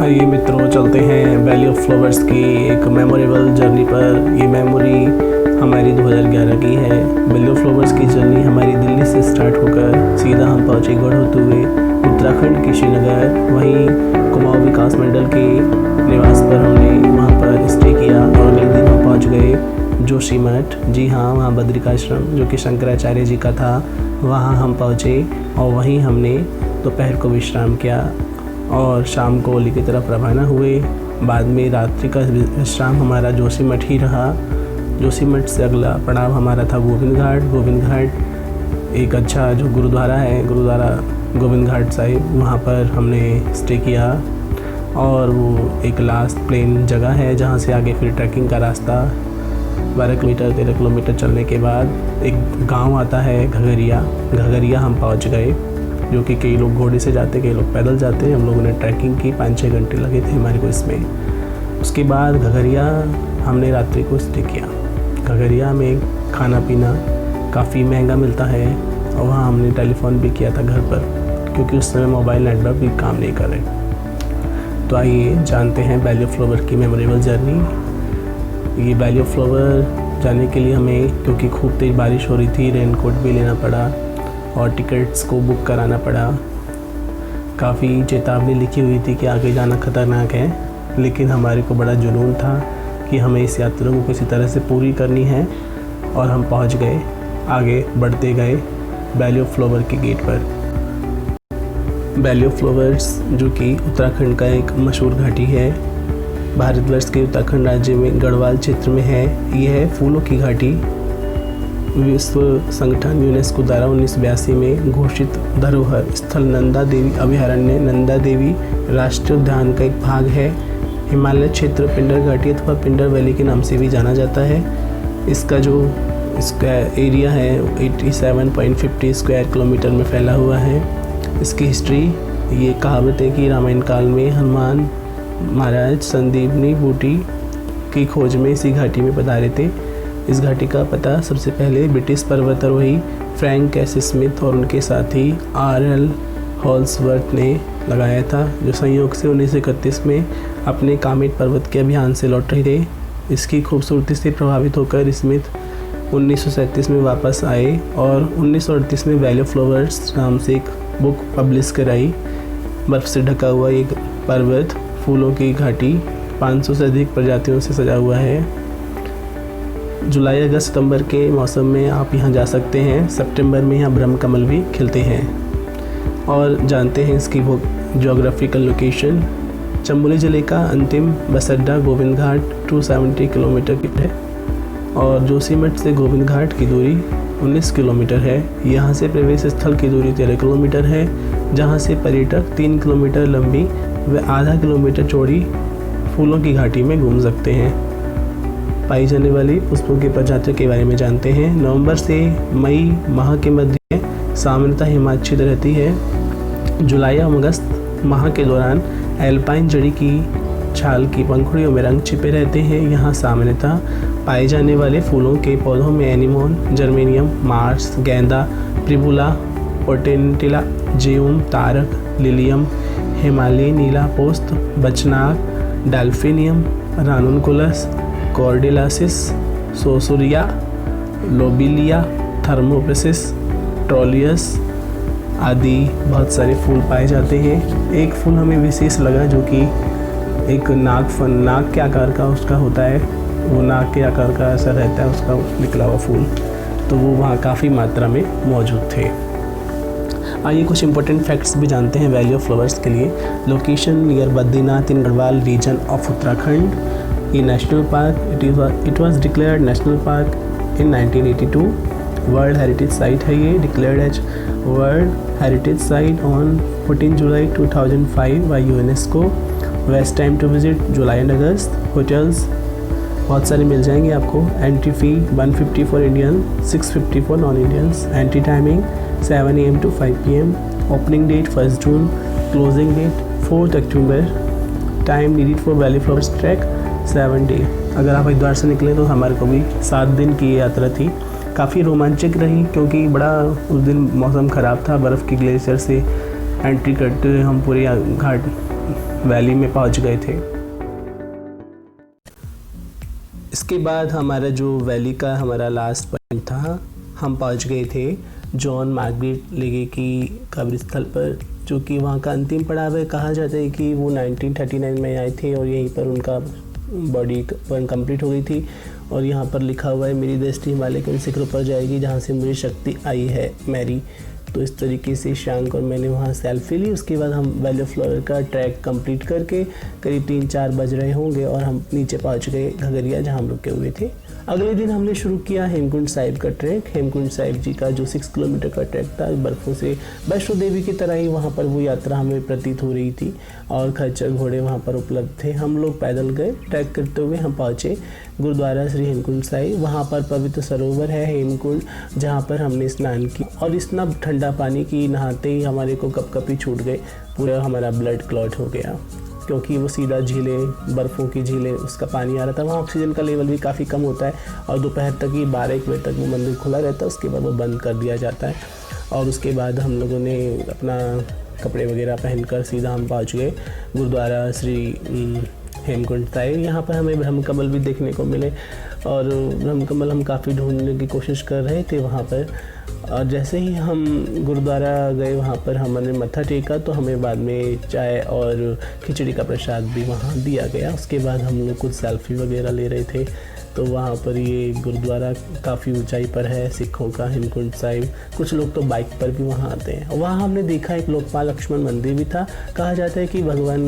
आइए मित्रों, चलते हैं वैली ऑफ फ्लावर्स की एक मेमोरेबल जर्नी पर। ये मेमोरी हमारी 2011 की है। वैली ऑफ फ्लावर्स की जर्नी हमारी दिल्ली से स्टार्ट होकर सीधा हम पहुँचे गढ़ होते हुए उत्तराखंड के श्रीनगर। वहीं कुमाऊं विकास मंडल के निवास पर हमने वहाँ पर स्टे किया और अगले दिन हम पहुँच गए जोशीमठ। जी हाँ, वहाँ बद्रिकाश्रम जो कि शंकराचार्य जी का था, वहाँ हम पहुँचे और वहीं हमने दोपहर को विश्राम किया और शाम को ओली की तरफ रवाना हुए। बाद में रात्रि का विश्राम हमारा जोशीमठ ही रहा। जोशीमठ से अगला पड़ाव हमारा था गोविंद घाट। गोविंद घाट एक अच्छा जो गुरुद्वारा है, गुरुद्वारा गोविंद घाट साहिब, वहाँ पर हमने स्टे किया और वो एक लास्ट प्लेन जगह है जहाँ से आगे फिर ट्रैकिंग का रास्ता 13 किलोमीटर चलने के बाद एक गांव आता है घगरिया हम पहुँच गए, जो कि कई लोग घोड़े से जाते, कई लोग पैदल जाते हैं। हम लोगों ने ट्रैकिंग की, 5-6 घंटे लगे थे हमारे को इसमें। उसके बाद घगरिया हमने रात्रि को स्टे किया। घगरिया में खाना पीना काफ़ी महंगा मिलता है और वहाँ हमने टेलीफोन भी किया था घर पर, क्योंकि उस समय मोबाइल नेटवर्क भी काम नहीं कर रहे। तो आइए जानते हैं वैली ऑफ फ्लावर की मेमोरेबल जर्नी। ये वैली ऑफ फ्लावर जाने के लिए हमें, क्योंकि खूब तेज़ बारिश हो रही थी, रेनकोट भी लेना पड़ा और टिकट्स को बुक कराना पड़ा। काफ़ी चेतावनी लिखी हुई थी कि आगे जाना ख़तरनाक है, लेकिन हमारे को बड़ा जुनून था कि हमें इस यात्रा को किसी तरह से पूरी करनी है और हम पहुंच गए। आगे बढ़ते गए वैली ऑफ फ्लावर के गेट पर। वैली ऑफ फ्लावर्स जो कि उत्तराखंड का एक मशहूर घाटी है, भारतवर्ष के उत्तराखंड राज्य में गढ़वाल क्षेत्र में है। यह है फूलों की घाटी। विश्व संगठन यूनेस्को द्वारा 1982 में घोषित धरोहर स्थल नंदा देवी अभयारण्य नंदा देवी राष्ट्रीय उद्यान का एक भाग है। हिमालय क्षेत्र पिंडर घाटी अथवा पिंडर वैली के नाम से भी जाना जाता है। इसका एरिया है 87.50 स्क्वायर किलोमीटर में फैला हुआ है। इसकी हिस्ट्री, ये कहावत है कि रामायण काल में हनुमान महाराज संदीपनी बूटी की खोज में इसी घाटी में पधारे थे। इस घाटी का पता सबसे पहले ब्रिटिश पर्वतारोही फ्रैंक कैस स्मिथ और उनके साथी R.L. हॉल्सवर्थ ने लगाया था, जो संयोग से 1931 में अपने कामेट पर्वत के अभियान से लौट रहे थे। इसकी खूबसूरती से प्रभावित होकर स्मिथ 1937 में वापस आए और 1938 में वैली ऑफ फ्लावर्स नाम से एक बुक पब्लिश कराई। बर्फ़ से ढका हुआ एक पर्वत, फूलों की घाटी, 500 से अधिक प्रजातियों से सजा हुआ है। जुलाई अगस्त सितंबर के मौसम में आप यहाँ जा सकते हैं। सितंबर में यहाँ ब्रह्म कमल भी खिलते हैं। और जानते हैं इसकी वो ज्योग्राफिकल लोकेशन। चमोली ज़िले का अंतिम बस अड्डा गोविंद घाट 270 किलोमीटर की है और जोशीमठ से गोविंद घाट की दूरी 19 किलोमीटर है। यहाँ से प्रवेश स्थल की दूरी 13 किलोमीटर है, जहाँ से पर्यटक 3 किलोमीटर लंबी व आधा किलोमीटर चौड़ी फूलों की घाटी में घूम सकते हैं। पाई जाने वाली पुष्पों की प्रजातियों के बारे में जानते हैं। नवंबर से मई माह के मध्य सामान्यतः हिमाच्छिद रहती है। जुलाई और अगस्त माह के दौरान एल्पाइन जड़ी की छाल की पंखुड़ियों में रंग छिपे रहते हैं। यहाँ सामान्यतः पाए जाने वाले फूलों के पौधों में एनीमोन, जर्मेनियम, मार्स, गेंदा, प्रिबुला, पोटेंटिला, जियूम, तारक, लिलियम, हिमालयी नीला पोस्त, बचनाक, डाल्फिनियम, रानुनकुलस, कॉर्डिलासिस, सोसुरिया, लोबिलिया, थर्मोपिसिस, ट्रोलियस आदि बहुत सारे फूल पाए जाते हैं। एक फूल हमें विशेष लगा, जो कि एक नाक के आकार का उसका होता है। वो नाक के आकार का ऐसा रहता है उसका निकला हुआ फूल, तो वो वहाँ काफ़ी मात्रा में मौजूद थे। आइए कुछ इंपॉर्टेंट फैक्ट्स भी जानते हैं वैली ऑफ फ्लावर्स के लिए। Location near Badrinath in Garhwal region of Uttarakhand. ये national park, it was declared national park in 1982। World heritage site है ये, declared as world heritage site on 14 July 2005 by UNESCO. Best time to visit July and August. Hotels बहुत सारे मिल जाएंगे आपको। Entry fee 150 for Indian, 650 for non Indians. Entry timing 7 AM to 5 PM। Opening date 1 June, closing date 4 October. Time needed for valley flowers track 7 day. अगर आप हरिद्वार से निकले तो हमारे को भी 7 दिन की यात्रा थी। काफ़ी रोमांचक रही, क्योंकि बड़ा उस दिन मौसम ख़राब था। बर्फ़ की ग्लेशियर से एंट्री करते हुए हम पूरे घाट वैली में पहुंच गए थे। इसके बाद हमारा जो वैली का हमारा लास्ट पॉइंट था, हम पहुंच गए थे जॉन मार्गरेट लेगे की कब्रस्थल पर, जो कि वहाँ का अंतिम पड़ाव है। कहा जाता है कि वो 1939 में आए थे और यहीं पर उनका बॉडी कंप्लीट हो गई थी। और यहाँ पर लिखा हुआ है, मेरी दृष्टि हिमालय के उन शिखरों पर जाएगी जहाँ से मुझे शक्ति आई है मैरी। तो इस तरीके से शांक और मैंने वहाँ सेल्फी ली। उसके बाद हम वैली ऑफ फ्लावर का ट्रैक कंप्लीट करके करीब 3-4 बज रहे होंगे और हम नीचे पहुँच गए घगरिया, जहाँ हम रुके हुए थे। अगले दिन हमने शुरू किया हेमकुंड साहिब का ट्रैक। हेमकुंड साहिब जी का जो 6 किलोमीटर का ट्रैक था, बर्फ़ों से वैष्णो देवी की तरह ही वहाँ पर वो यात्रा हमें प्रतीत हो रही थी और खच्चर घोड़े वहाँ पर उपलब्ध थे। हम लोग पैदल गए, ट्रैक करते हुए हम पहुँचे गुरुद्वारा श्री हेमकुंड साहिब। वहाँ पर पवित्र सरोवर है हेमकुंड, जहाँ पर हमने स्नान किया और इतना ठंडा पानी की नहाते ही हमारे को कपकपी छूट गए, पूरा हमारा ब्लड क्लॉट हो गया, क्योंकि वो सीधा झीलें, बर्फ़ों की झीलें, उसका पानी आ रहा था। वहाँ ऑक्सीजन का लेवल भी काफ़ी कम होता है और दोपहर तक ही 12-1 बजे तक वो मंदिर खुला रहता है, उसके बाद वो बंद कर दिया जाता है। और उसके बाद हम लोगों ने अपना कपड़े वगैरह पहनकर सीधा हम पहुँच गए गुरुद्वारा श्री हेमकुंड साहिब। यहाँ पर हमें ब्रह्मकमल भी देखने को मिले और ब्रह्मकमल हम काफ़ी ढूंढने की कोशिश कर रहे थे वहाँ पर। और जैसे ही हम गुरुद्वारा गए, वहाँ पर हमने मत्था टेका तो हमें बाद में चाय और खिचड़ी का प्रसाद भी वहाँ दिया गया। उसके बाद हम लोग कुछ सेल्फी वगैरह ले रहे थे। तो वहाँ पर ये गुरुद्वारा काफ़ी ऊंचाई पर है सिखों का, हेमकुंड साहिब। कुछ लोग तो बाइक पर भी वहाँ आते हैं। वहाँ हमने देखा एक लोकपाल लक्ष्मण मंदिर भी था। कहा जाता है कि भगवान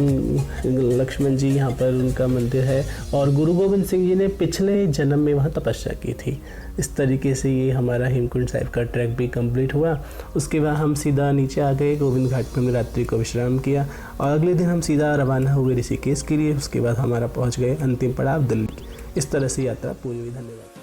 लक्ष्मण जी यहाँ पर उनका मंदिर है और गुरु गोविंद सिंह जी ने पिछले जन्म में वहाँ तपस्या की थी। इस तरीके से ये हमारा हेमकुंड साहिब का ट्रैक भी कंप्लीट हुआ। उसके बाद हम सीधा नीचे आ गए, गोविंद घाट पर हमने रात्रि को विश्राम किया और अगले दिन हम सीधा रवाना हो गए ऋषिकेश के लिए। उसके बाद हमारा पहुँच गए अंतिम पड़ाव दिल्ली। इस तरह से यात्रा पूरी हुई। धन्यवाद।